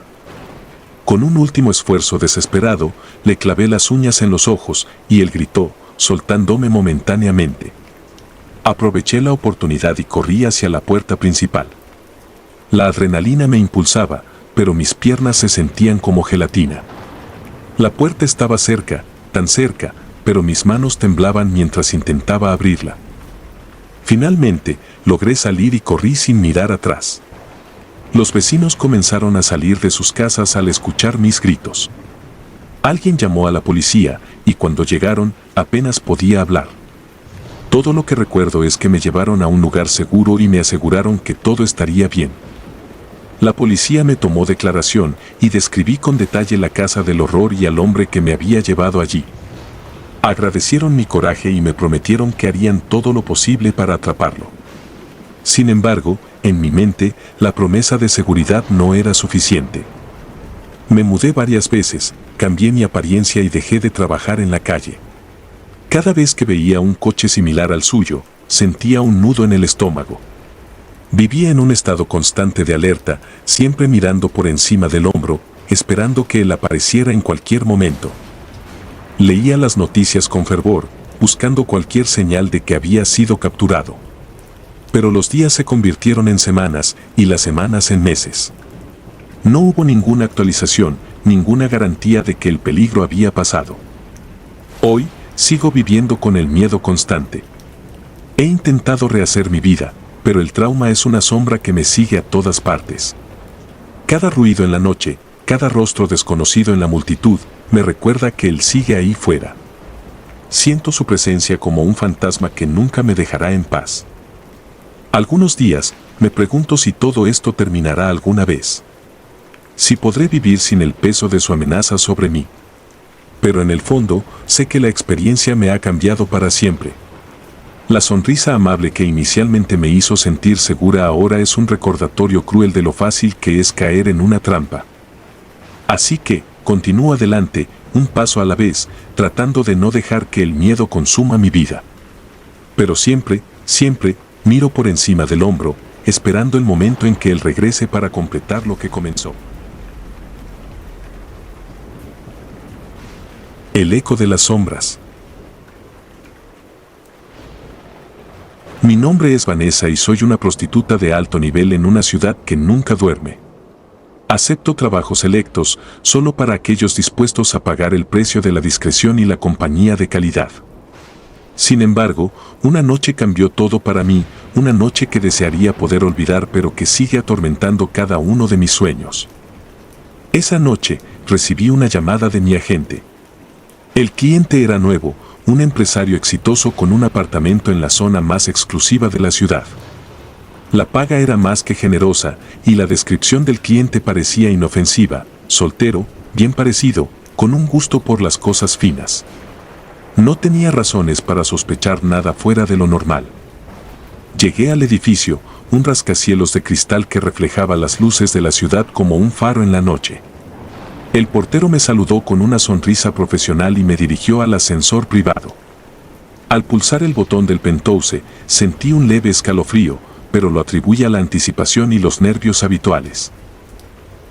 Con un último esfuerzo desesperado, le clavé las uñas en los ojos, y él gritó, soltándome momentáneamente. Aproveché la oportunidad y corrí hacia la puerta principal. La adrenalina me impulsaba, pero mis piernas se sentían como gelatina. La puerta estaba cerca, tan cerca, pero mis manos temblaban mientras intentaba abrirla. Finalmente, logré salir y corrí sin mirar atrás. Los vecinos comenzaron a salir de sus casas al escuchar mis gritos. Alguien llamó a la policía, y cuando llegaron, apenas podía hablar. Todo lo que recuerdo es que me llevaron a un lugar seguro y me aseguraron que todo estaría bien. La policía me tomó declaración y describí con detalle la casa del horror y al hombre que me había llevado allí. Agradecieron mi coraje y me prometieron que harían todo lo posible para atraparlo. Sin embargo, en mi mente, la promesa de seguridad no era suficiente. Me mudé varias veces, cambié mi apariencia y dejé de trabajar en la calle. Cada vez que veía un coche similar al suyo, sentía un nudo en el estómago. Vivía en un estado constante de alerta, siempre mirando por encima del hombro, esperando que él apareciera en cualquier momento. Leía las noticias con fervor, buscando cualquier señal de que había sido capturado. Pero los días se convirtieron en semanas y las semanas en meses. No hubo ninguna actualización, ninguna garantía de que el peligro había pasado. Hoy, sigo viviendo con el miedo constante. He intentado rehacer mi vida, pero el trauma es una sombra que me sigue a todas partes. Cada ruido en la noche, cada rostro desconocido en la multitud, me recuerda que él sigue ahí fuera. Siento su presencia como un fantasma que nunca me dejará en paz. Algunos días, me pregunto si todo esto terminará alguna vez. Si podré vivir sin el peso de su amenaza sobre mí. Pero en el fondo, sé que la experiencia me ha cambiado para siempre. La sonrisa amable que inicialmente me hizo sentir segura ahora es un recordatorio cruel de lo fácil que es caer en una trampa. Así que, continúo adelante, un paso a la vez, tratando de no dejar que el miedo consuma mi vida. Pero siempre, siempre, miro por encima del hombro, esperando el momento en que él regrese para completar lo que comenzó. El eco de las sombras. Mi nombre es Vanessa y soy una prostituta de alto nivel en una ciudad que nunca duerme. Acepto trabajos selectos solo para aquellos dispuestos a pagar el precio de la discreción y la compañía de calidad. Sin embargo, una noche cambió todo para mí, una noche que desearía poder olvidar pero que sigue atormentando cada uno de mis sueños. Esa noche, recibí una llamada de mi agente. El cliente era nuevo, un empresario exitoso con un apartamento en la zona más exclusiva de la ciudad. La paga era más que generosa, y la descripción del cliente parecía inofensiva, soltero, bien parecido, con un gusto por las cosas finas. No tenía razones para sospechar nada fuera de lo normal. Llegué al edificio, un rascacielos de cristal que reflejaba las luces de la ciudad como un faro en la noche. El portero me saludó con una sonrisa profesional y me dirigió al ascensor privado. Al pulsar el botón del penthouse, sentí un leve escalofrío, pero lo atribuí a la anticipación y los nervios habituales.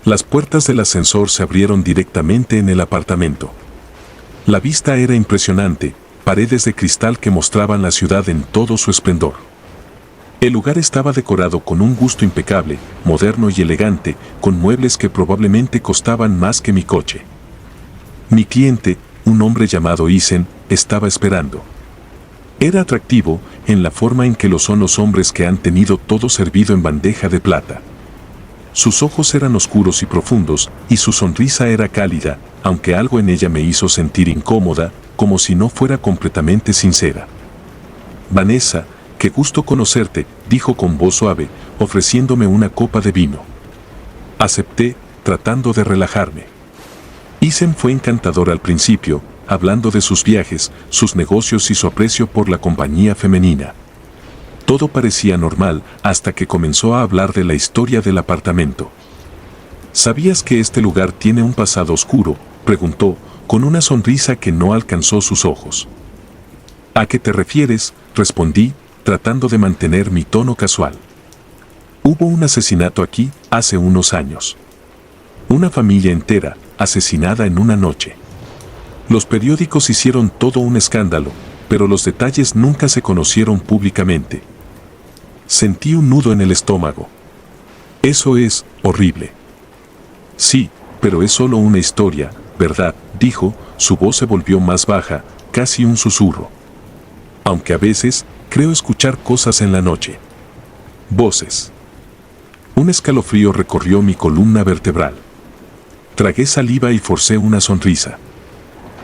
Las puertas del ascensor se abrieron directamente en el apartamento. La vista era impresionante, paredes de cristal que mostraban la ciudad en todo su esplendor. El lugar estaba decorado con un gusto impecable, moderno y elegante, con muebles que probablemente costaban más que mi coche. Mi cliente, un hombre llamado Isen, estaba esperando. Era atractivo en la forma en que lo son los hombres que han tenido todo servido en bandeja de plata. Sus ojos eran oscuros y profundos, y su sonrisa era cálida, aunque algo en ella me hizo sentir incómoda, como si no fuera completamente sincera. Vanessa, qué gusto conocerte, dijo con voz suave, ofreciéndome una copa de vino. Acepté, tratando de relajarme. Isen fue encantador al principio, hablando de sus viajes, sus negocios y su aprecio por la compañía femenina. Todo parecía normal hasta que comenzó a hablar de la historia del apartamento. ¿Sabías que este lugar tiene un pasado oscuro?, preguntó, con una sonrisa que no alcanzó sus ojos. ¿A qué te refieres?, respondí, tratando de mantener mi tono casual. Hubo un asesinato aquí hace unos años. Una familia entera, asesinada en una noche. Los periódicos hicieron todo un escándalo, pero los detalles nunca se conocieron públicamente. Sentí un nudo en el estómago. Eso es horrible. Sí, pero es solo una historia, ¿verdad?, dijo, su voz se volvió más baja, casi un susurro. Aunque a veces, creo escuchar cosas en la noche. Voces. Un escalofrío recorrió mi columna vertebral. Tragué saliva y forcé una sonrisa.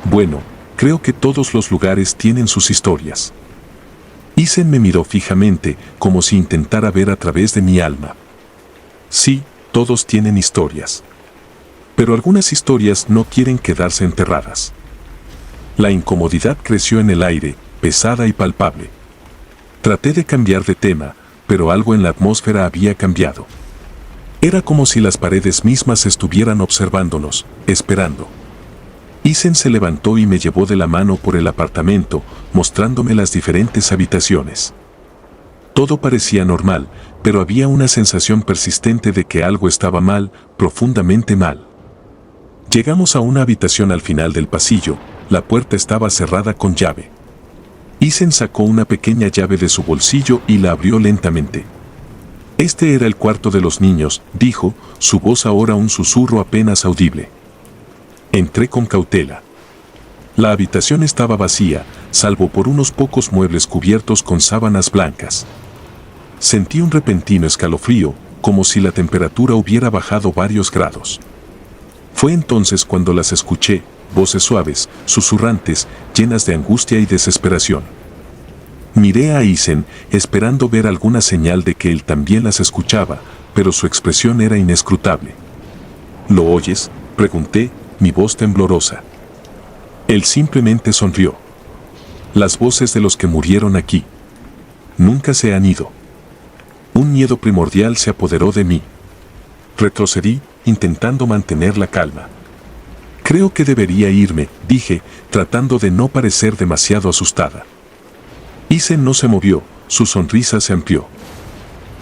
Bueno, creo que todos los lugares tienen sus historias. Isen me miró fijamente, como si intentara ver a través de mi alma. Sí, todos tienen historias. Pero algunas historias no quieren quedarse enterradas. La incomodidad creció en el aire, pesada y palpable. Traté de cambiar de tema, pero algo en la atmósfera había cambiado. Era como si las paredes mismas estuvieran observándonos, esperando. Isen se levantó y me llevó de la mano por el apartamento, mostrándome las diferentes habitaciones. Todo parecía normal, pero había una sensación persistente de que algo estaba mal, profundamente mal. Llegamos a una habitación al final del pasillo, la puerta estaba cerrada con llave. Isen sacó una pequeña llave de su bolsillo y la abrió lentamente. Este era el cuarto de los niños, dijo, su voz ahora un susurro apenas audible. Entré con cautela. La habitación estaba vacía, salvo por unos pocos muebles cubiertos con sábanas blancas. Sentí un repentino escalofrío, como si la temperatura hubiera bajado varios grados. Fue entonces cuando las escuché, voces suaves, susurrantes, llenas de angustia y desesperación. Miré a Isen, esperando ver alguna señal de que él también las escuchaba, pero su expresión era inescrutable. ¿Lo oyes?, pregunté, mi voz temblorosa. Él simplemente sonrió. Las voces de los que murieron aquí nunca se han ido. Un miedo primordial se apoderó de mí. Retrocedí, intentando mantener la calma. Creo que debería irme, dije, tratando de no parecer demasiado asustada. Isen no se movió, su sonrisa se amplió.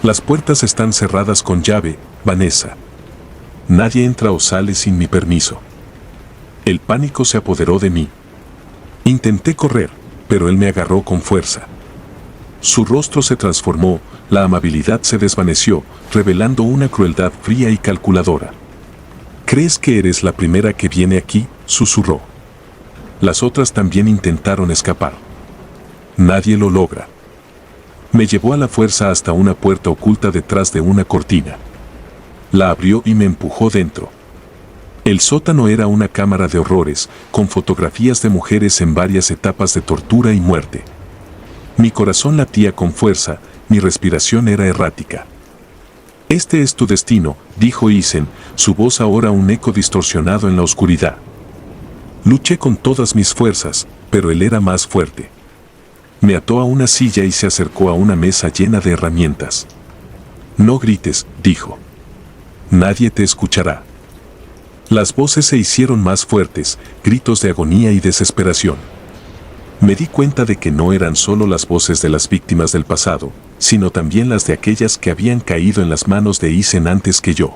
Las puertas están cerradas con llave, Vanessa. Nadie entra o sale sin mi permiso. El pánico se apoderó de mí. Intenté correr, pero él me agarró con fuerza. Su rostro se transformó, la amabilidad se desvaneció, revelando una crueldad fría y calculadora. ¿Crees que eres la primera que viene aquí?, susurró. Las otras también intentaron escapar. Nadie lo logra. Me llevó a la fuerza hasta una puerta oculta detrás de una cortina. La abrió y me empujó dentro. El sótano era una cámara de horrores, con fotografías de mujeres en varias etapas de tortura y muerte. Mi corazón latía con fuerza, mi respiración era errática. Este es tu destino, dijo Isen, su voz ahora un eco distorsionado en la oscuridad. Luché con todas mis fuerzas, pero él era más fuerte. Me ató a una silla y se acercó a una mesa llena de herramientas. No grites, dijo. Nadie te escuchará. Las voces se hicieron más fuertes, gritos de agonía y desesperación. Me di cuenta de que no eran solo las voces de las víctimas del pasado, sino también las de aquellas que habían caído en las manos de Isen antes que yo.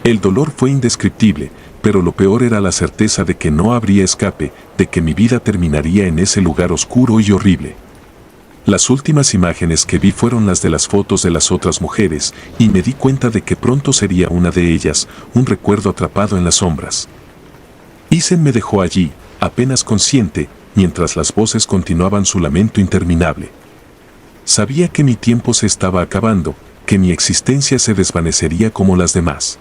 El dolor fue indescriptible, pero lo peor era la certeza de que no habría escape, de que mi vida terminaría en ese lugar oscuro y horrible. Las últimas imágenes que vi fueron las de las fotos de las otras mujeres, y me di cuenta de que pronto sería una de ellas, un recuerdo atrapado en las sombras. Isen me dejó allí, apenas consciente, mientras las voces continuaban su lamento interminable. Sabía que mi tiempo se estaba acabando, que mi existencia se desvanecería como las demás.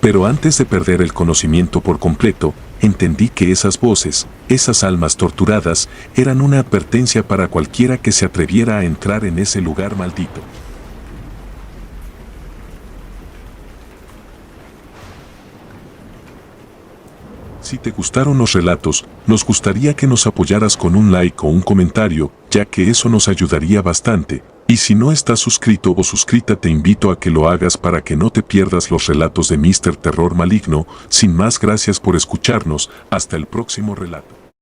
Pero antes de perder el conocimiento por completo, entendí que esas voces, esas almas torturadas, eran una advertencia para cualquiera que se atreviera a entrar en ese lugar maldito. Si te gustaron los relatos, nos gustaría que nos apoyaras con un like o un comentario, ya que eso nos ayudaría bastante. Y si no estás suscrito o suscrita, te invito a que lo hagas para que no te pierdas los relatos de Mr. Terror Maligno. Sin más, gracias por escucharnos. Hasta el próximo relato.